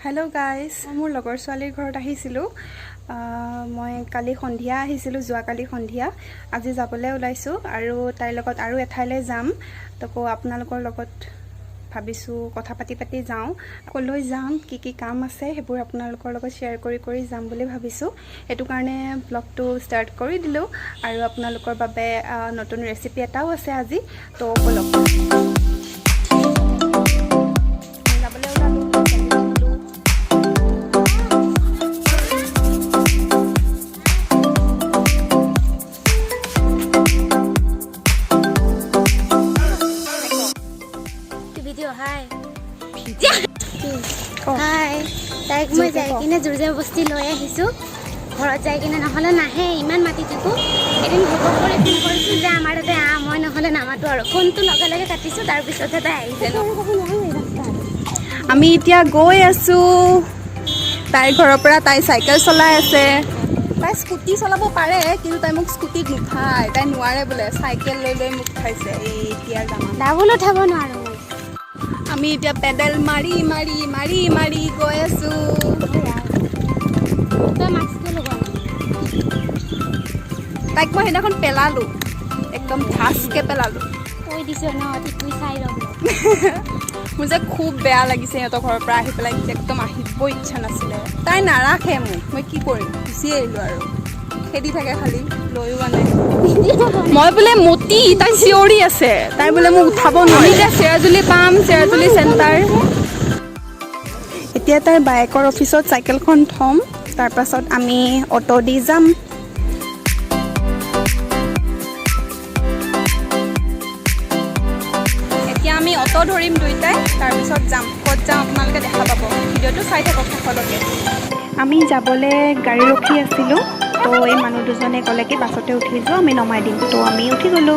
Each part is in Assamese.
हेलो गाइस मोर लगर स्वालीर घरत आहिसिलु মই কালি সন্ধিয়া আহিছিলো যোৱা কালি সন্ধিয়া আজি যাবলৈ ওলাইছো আৰু তাইৰ লগত আৰু এঠাইলে যাম তকো আপোনালোকৰ লগত ভাবিছো কথা পাতি যাও কলৈ যাম কি কাম আছে হেবোৰ আপোনালোকৰ লগত শেয়াৰ কৰি যাম বুলি ভাবিছো এটো কাৰণে ব্লগটো ষ্টাৰ্ট কৰি দিলো আৰু আপোনালোকৰ বাবে নতুন ৰেচিপি এটাও আছে আজি তো বলক हाय ताइक मैं जाई किने जुरजे बस्ती লৈ আহিছো ঘৰত যাই কিনে নহলে নাহে ইমান মাটি থাকো এদিন ঘপক কৰি ফোন কৰিছো যে আমাৰ তাতে মই নহলে নামাটো আৰু ফোনটো লগে লগে কাটিছো তাৰ পিছতে তাই আহিছে আমি এতিয়া গৈ আছো তাই ঘৰৰ পৰা তাই সাইকেল চলাই আছে তাই স্কুটি চলাব পাৰে কিন্তু তাই মোক স্কুটিত নুঠায় তাই নোৱাৰে বলে সাইকেল লৈ মোক উঠাইছে এতিয়া জানা ডাবল উঠাব নোৱাৰো আমি এতিয়া পেডেল মাৰি গৈ আছো তাইক মই সেইদিনাখন পেলালো একদম ধাসকে পেলালো কৈ দিছ ন তুই চাই লব মোৰ যে খুব বেয়া লাগিছে সিহঁতৰ ঘৰৰ পৰা আহি পেলাই একদম আহিব ইচ্ছা নাছিলে তাই নাৰাখে মই কি কৰিম গুচি আহিলো আৰু খেদি থাকে খালি লৈও আনে মই বোলে মতি তাই চিঞৰি আছে তাই বোলে মোক উঠাব নোৱাৰি যে চেৰাজুলি পাম চেৰাজুলি চেণ্টাৰ এতিয়া তাই বাইকৰ অফিচত চাইকেলখন থম তাৰ পাছত আমি অটো দি যাম এতিয়া আমি অটো ধৰিম দুইটাই তাৰ পিছত যাম ক'ত যাম আপোনালোকে দেখা পাব ভিডিঅ'টো চাই থাকক শেষলৈকে আমি যাবলৈ গাড়ী ৰখি আছিলো তো এই মানুহ দুজনে ক'লে কি বাছতে উঠি যোৱা আমি নমাই দিম তো আমি উঠি গ'লো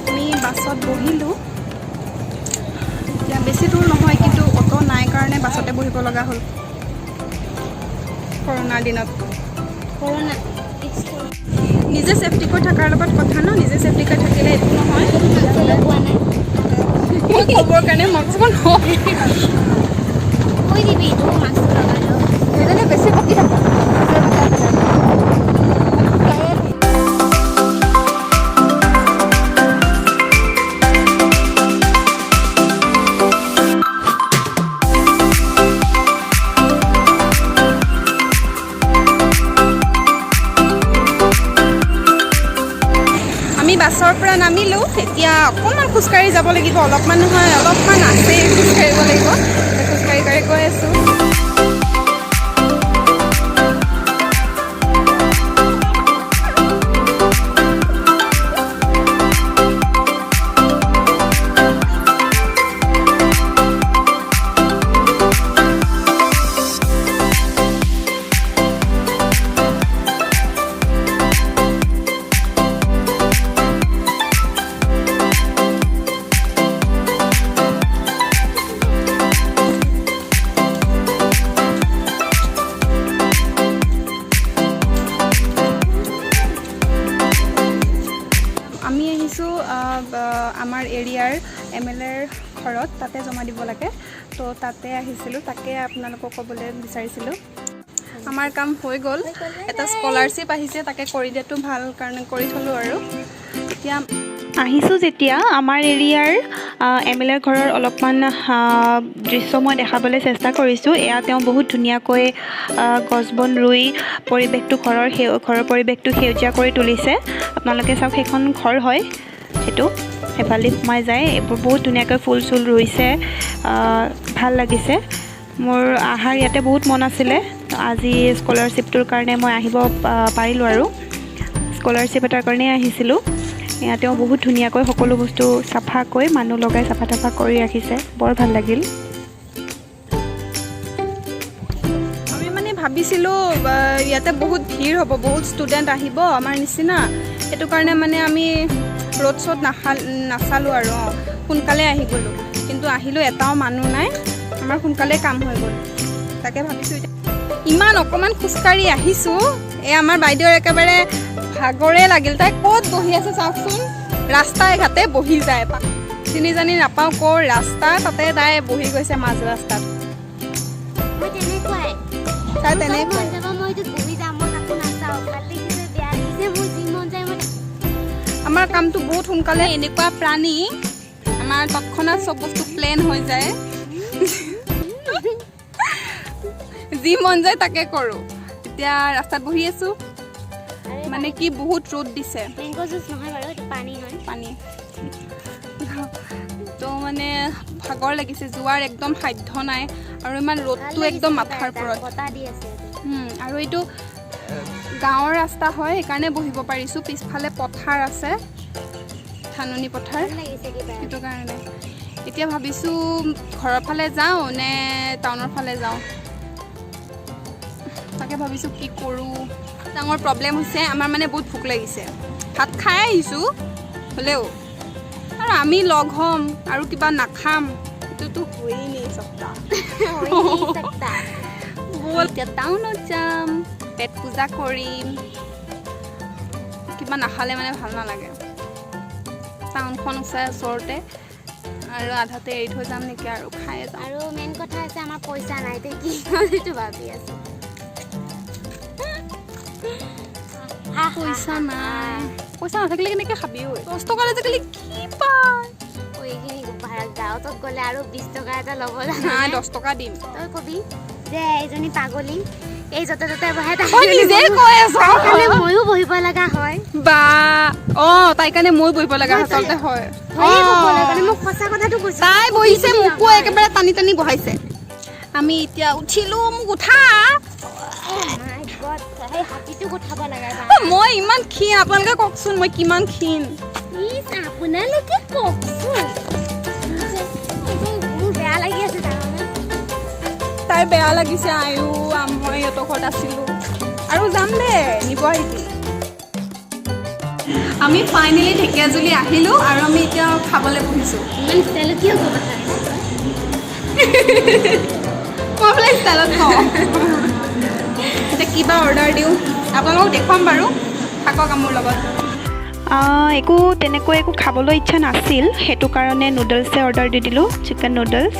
আমি বাছত বহিলোঁ এতিয়া বেছি দূৰ নহয় কিন্তু অটো নাই কাৰণে বাছতে বহিব লগা হ'ল কৰোণাৰ দিনত নিজে সেফটি কৰি থকাৰ লগত কথা ন নিজে সেফটি কৰি থাকিলে একো নহয় খবৰ কাৰণে মাস্কখন কৈ দিবি তো মাস্ক লগালো এজনে বেছি বকি থাকা বাছৰ পৰা নামিলো এতিয়া অকণমান খোজকাঢ়ি যাব লাগিব অলপমান নহয় অলপমান আছে খোজকাঢ়িব লাগিব খোজকাঢ়ি গৈ আছো আমাৰ এৰিয়াৰ এমএলএৰ ঘৰত তাতে জমা দিব লাগে তো তাতে আহিছিলোঁ তাকে আপোনালোকক ক'বলৈ বিচাৰিছিলোঁ আমাৰ কাম হৈ গ'ল এটা স্কলাৰশ্বিপ আহিছে তাকে কৰি দিয়াটো ভাল কাৰণে কৰি থলোঁ আৰু এতিয়া আহিছোঁ যেতিয়া আমাৰ এৰিয়াৰ এমএলএৰ ঘৰৰ অলপমান দৃশ্য মই দেখাবলৈ চেষ্টা কৰিছোঁ এয়া তেওঁ বহুত ধুনীয়াকৈ গছ বন ৰুই পৰিৱেশটো ঘৰৰ পৰিৱেশটো সেউজীয়া কৰি তুলিছে আপোনালোকে চাওক সেইখন ঘৰ হয় সেইটো হেফালি সোমাই যায় এইবোৰ বহুত ধুনীয়াকৈ ফুল চুল ৰুইছে ভাল লাগিছে মোৰ আহাৰ ইয়াতে বহুত মন আছিলে আজি স্কলাৰশ্বিপটোৰ কাৰণে মই আহিব পাৰিলোঁ আৰু স্কলাৰশ্বিপ এটাৰ কাৰণেই আহিছিলোঁ ইয়াতেও বহুত ধুনীয়াকৈ সকলো বস্তু চাফাকৈ মানুহ লগাই চাফা কৰি ৰাখিছে বৰ ভাল লাগিল আমি মানে ভাবিছিলোঁ ইয়াতে বহুত ভিৰ হ'ব বহুত ষ্টুডেণ্ট আহিব আমাৰ নিচিনা সেইটো কাৰণে মানে আমি रोड शोट नाचालो और सोनकाले गलो किन्तु आहिलो एटाओ मानुह नाई आमार सोनकाले काम हो गल ताके भाबिसो इमान अकमान खुजकाढ़ी आहिसो ए आमार बाइदेउर एकेबारे भागरे लागिल ताई कत बहि आछे चाओकचोन रास्ताय घाटे बहि जाय চিনি জানি নাপাওঁ ক'ৰ ৰাস্তা তাতে তাই বহি গৈছে মাজ ৰাস্তাত তাই তেনেকুৱাই আমাৰ কামটো বহুত সোনকালে এনেকুৱা প্ৰাণী আমাৰ তৎক্ষণাত চব বস্তু প্লেন হৈ যায় যি মন যায় তাকে কৰোঁ এতিয়া ৰাস্তাত বহি আছোঁ মানে কি বহুত ৰ'দ দিছে পানী তো মানে ভাগৰ লাগিছে যোৱাৰ একদম সাধ্য নাই আৰু ইমান ৰ'দটো একদম মাথাৰ ওপৰত আৰু এইটো গাঁৱৰ ৰাস্তা হয় সেইকাৰণে বহিব পাৰিছোঁ পিছফালে পথাৰ আছে ধাননি পথাৰ সেইটো কাৰণে এতিয়া ভাবিছোঁ ঘৰৰ ফালে যাওঁ নে টাউনৰ ফালে যাওঁ তাকে ভাবিছোঁ কি কৰোঁ ডাঙৰ প্ৰব্লেম হৈছে আমাৰ মানে বহুত ভোক লাগিছে ভাত খাই আহিছোঁ হ'লেও আৰু আমি লগ হ'ম আৰু কিবা নাখাম এইটোতো হয়েই নেই সপ্তাহ এতিয়া টাউনত যাম পেট পূজা কৰিম কিবা নাখালে মানে ভাল নালাগে টাউনখন ওচৰতে আৰু আধাতে এৰি থৈ যাম নেকি আৰু খাই যাম আৰু মেইন কথা আছে আমাৰ পইচা নাই তে কি এইটো ভাবি আছো পইচা নাই পইচা নাথাকিলে কেনেকৈ খাবি ঐ 10 টকাৰ আজিকালি কি পায় এইখিনি গাঁৱত গ'লে আৰু 20 টকা এটা ল'ব নাই 10 টকা দিম তই কবি যে এইজনী পাগলী এই য'তে ত'তে বহে ময়ো বহিব লগা হয় বা তাই কাৰণে মই বহিব লগা আচলতে হয় মোক সঁচা কথাটো কৈছো তাই বহিছে মোকো একেবাৰে টানি টানি বহাইছে আমি এতিয়া উঠিলো মোক উঠা মই ইমান ক্ষীণ আপোনালোকে কওকচোন মই কিমান ক্ষীণ আপোনালোকে কওকচোন মোৰ বেয়া লাগি আছে তাই বেয়া লাগিছে আয়ো মই সিহঁতৰ ঘৰত আছিলোঁ আৰু যাম দে নিব আহিবি আমি ফাইনেলি ঢেকীয়াজুলি আহিলোঁ আৰু আমি এতিয়া খাবলৈ বহিছোঁ ইমান ষ্টাইলত কিয় ক'ব মই বোলে ষ্টাইলত কওঁ এতিয়া কিবা অৰ্ডাৰ দিওঁ আপোনালোকক দেখুৱাম বাৰু থাকক মোৰ লগত একো তেনেকৈ একো খাবলৈ ইচ্ছা নাছিল সেইটো কাৰণে নুডলছে অৰ্ডাৰ দি দিলোঁ চিকেন নুডলছ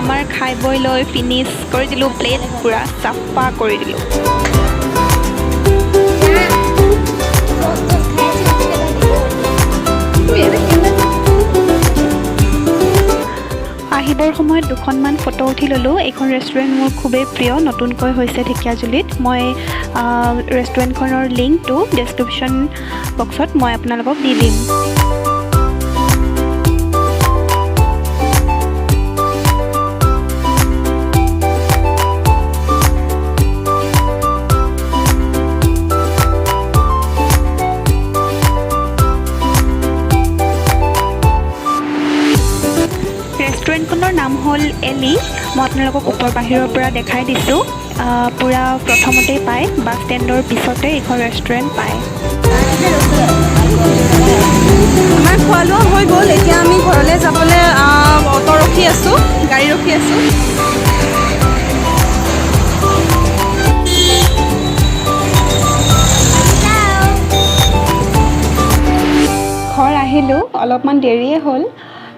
আমাৰ খাই বৈ লৈ ফিনিছ কৰি দিলোঁ প্লেট পূৰা চাফা কৰি দিলোঁ আহিবৰ সময়ত দুখনমান ফটো উঠি ল'লোঁ এইখন ৰেষ্টুৰেণ্ট মোৰ খুবেই প্ৰিয় নতুনকৈ হৈছে ঢেকীয়াজুলিত মই ৰেষ্টুৰেণ্টখনৰ লিংকটো ডেছক্ৰিপশ্যন বক্সত মই আপোনালোকক দি দিম ৰেষ্টুৰেণ্টখনৰ নাম হ'ল এলি মই আপোনালোকক ওপৰ বাহিৰৰ পৰা দেখাই দিছোঁ পূৰা প্ৰথমতেই পায় বাছ ষ্টেণ্ডৰ পিছতে এইখন ৰেষ্টুৰেণ্ট পায় আমাৰ খোৱা লোৱা হৈ গ'ল এতিয়া আমি ঘৰলৈ যাবলৈ অটো ৰখি আছোঁ গাড়ী ৰখি আছোঁ ঘৰ আহিলোঁ অলপমান দেৰিয়ে হ'ল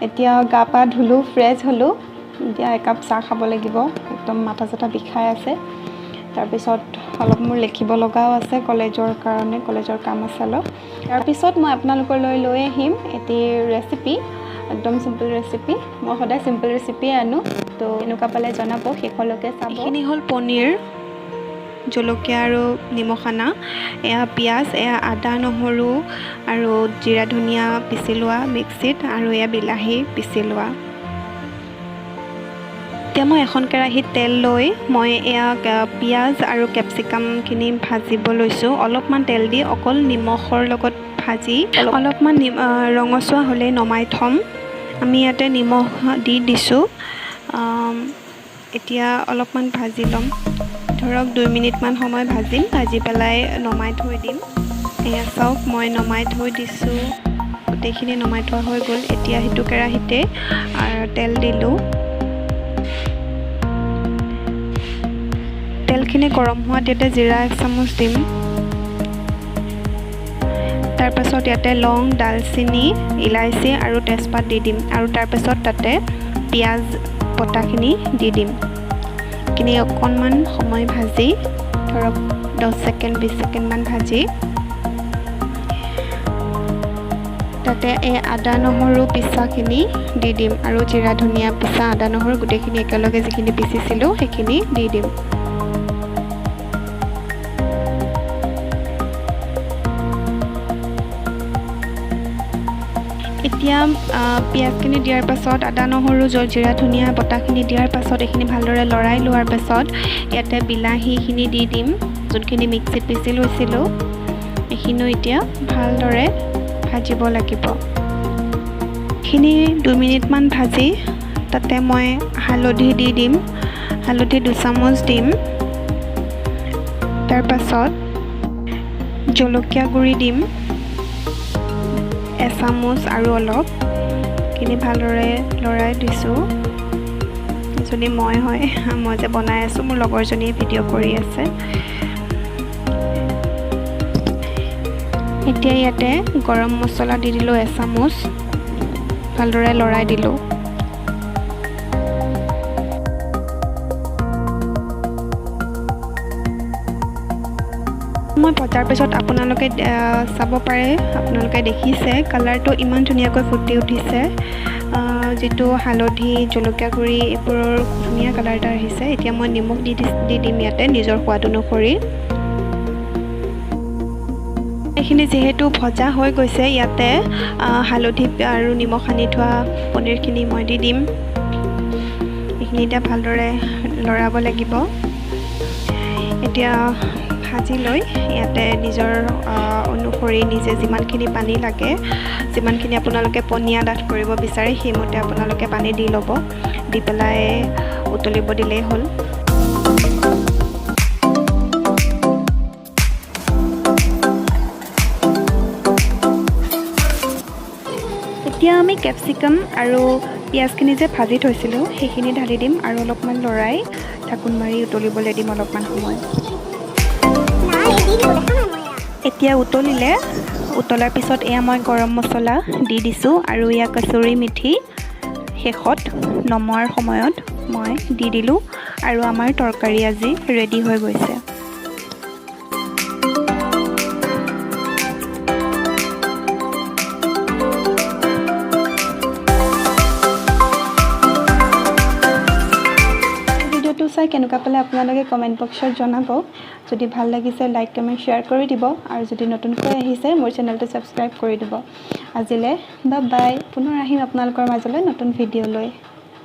এতিয়া গা পা ধুলোঁ ফ্ৰেছ হ'লোঁ এতিয়া একাপ চাহ খাব লাগিব একদম মাথা চাথা বিষাই আছে তাৰপিছত অলপ মোৰ লিখিব লগাও আছে কলেজৰ কাৰণে কলেজৰ কাম আছে অলপ তাৰপিছত মই আপোনালোকলৈ লৈ আহিম এটি ৰেচিপি একদম চিম্পল ৰেচিপি মই সদায় চিম্পল ৰেচিপিয়ে আনো তো এনেকুৱা পালে জনাব শেষলৈকে চাব এইখিনি হ'ল পনীৰ জলকীয়া আৰু নিমখ আনা এয়া পিঁয়াজ এয়া আদা নহৰু আৰু জিৰা ধনিয়া পিচি লোৱা মিক্সিত আৰু এয়া বিলাহী পিচি লোৱা এতিয়া মই এখন কেৰাহীত তেল লৈ মই এয়া পিঁয়াজ আৰু কেপচিকামখিনি ভাজিব লৈছোঁ অলপমান তেল দি অকল নিমখৰ লগত ভাজি অলপমান ৰঙচুৱা হ'লে নমাই থ'ম আমি ইয়াতে নিমখ দি দিছোঁ এতিয়া অলপমান ভাজি ল'ম ধৰক 2 মিনিটমান সময় ভাজিম ভাজি পেলাই নমাই থৈ দিম এয়া চাওক মই নমাই থৈ দিছোঁ গোটেইখিনি নমাই থোৱা হৈ গ'ল এতিয়া সেইটো কেৰাহীতে তেল দিলোঁ তেলখিনি গৰম হোৱাত ইয়াতে জিৰা 1 চামুচ দিম তাৰ পাছত ইয়াতে লং ডালচিনি ইলাইচি আৰু তেজপাত দি দিম আৰু তাৰ পাছত তাতে পিয়াজ পটাখিনি দি দিম কিনি অকণমান সময় ভাজি ধৰক 10 সেকেন্ড 20 সেকেন্ড মান ভাজি তাতে এই আদা নহৰু পিছাখিনি দি দিম আৰু জিৰা ধনিয়া পিছা আদা নহৰু গুটেখিনি একেলগে যিখিনি পিছিছিলো সেইখিনি দি দিম এতিয়া পিয়াজখিনি দিয়াৰ পাছত আদা নহৰু জিৰা ধনিয়া বটাখিনি দিয়াৰ পাছত এইখিনি ভালদৰে লৰাই লোৱাৰ পাছত ইয়াতে বিলাহীখিনি দি দিম যোনখিনি মিক্সিত পিছি লৈছিলোঁ এইখিনি এতিয়া ভালদৰে ভাজিব লাগিব এইখিনি 2 মিনিটমান ভাজি তাতে মই হালধি দি দিম হালধি 2 চামুচ দিম তাৰ পাছত জলকীয়া গুড়ি দিম 1 চামুচ আৰু অলপ কিনি ভালদৰে লৰাই দিছোঁ যদি মই যে বনাই আছোঁ মোৰ লগৰজনীয়ে ভিডিঅ' কৰি আছে এতিয়া ইয়াতে গৰম মছলা দি দিলোঁ 1 চামুচ ভালদৰে লৰাই দিলোঁ মই ভজাৰ পিছত আপোনালোকে চাব পাৰে আপোনালোকে দেখিছে কালাৰটো ইমান ধুনীয়াকৈ ফুটি উঠিছে যেটো হালধি জলকীয়া গুড়ি এইবোৰৰ ধুনীয়া কালাৰ এটা আহিছে এতিয়া মই নিমখ দি দিম ইয়াতে নিজৰ সোৱাদ অনুসৰি এইখিনি যেহেতু ভজা হৈ গৈছে ইয়াতে হালধি আৰু নিমখ সানি থোৱা পনীৰখিনি মই দি দিম এইখিনি এতিয়া ভালদৰে লৰাব লাগিব এতিয়া ভাজি লৈ ইয়াতে নিজৰ অনুসৰি নিজে যিমানখিনি পানী লাগে যিমানখিনি আপোনালোকে পনীয়া ডাঠ কৰিব বিচাৰে সেইমতে আপোনালোকে পানী দি ল'ব দি পেলাই উতলিব দিলেই হ'ল এতিয়া আমি ক্যাপসিকাম আৰু পিয়াজখিনি যে ভাজি থৈছিলোঁ সেইখিনি ঢালি দিম আৰু অলপমান লৰাই ঢাকোন মাৰি উতলিবলৈ দিম অলপমান সময় এতিয়া উতলাৰ পিছত এয়া মই গৰম মছলা দি দিছোঁ আৰু এয়া কচুৰি মেথি শেষত নমোৱাৰ সময়ত মই দি দিলোঁ আৰু আমাৰ তৰকাৰী আজি ৰেডি হৈ গৈছে চাই কেনেকুৱা পালে আপোনালোকে কমেন্ট বক্সত জনাব যদি ভাল লাগিছে লাইক কমেন্ট শেয়াৰ কৰি দিব আৰু যদি নতুনকৈ আহিছে মোৰ চেনেলটো সাবস্ক্ৰাইব কৰি দিব আজিলে বাই বাই পুনৰ আহিম আপোনালোকৰ মাজলৈ নতুন ভিডিঅ' লৈ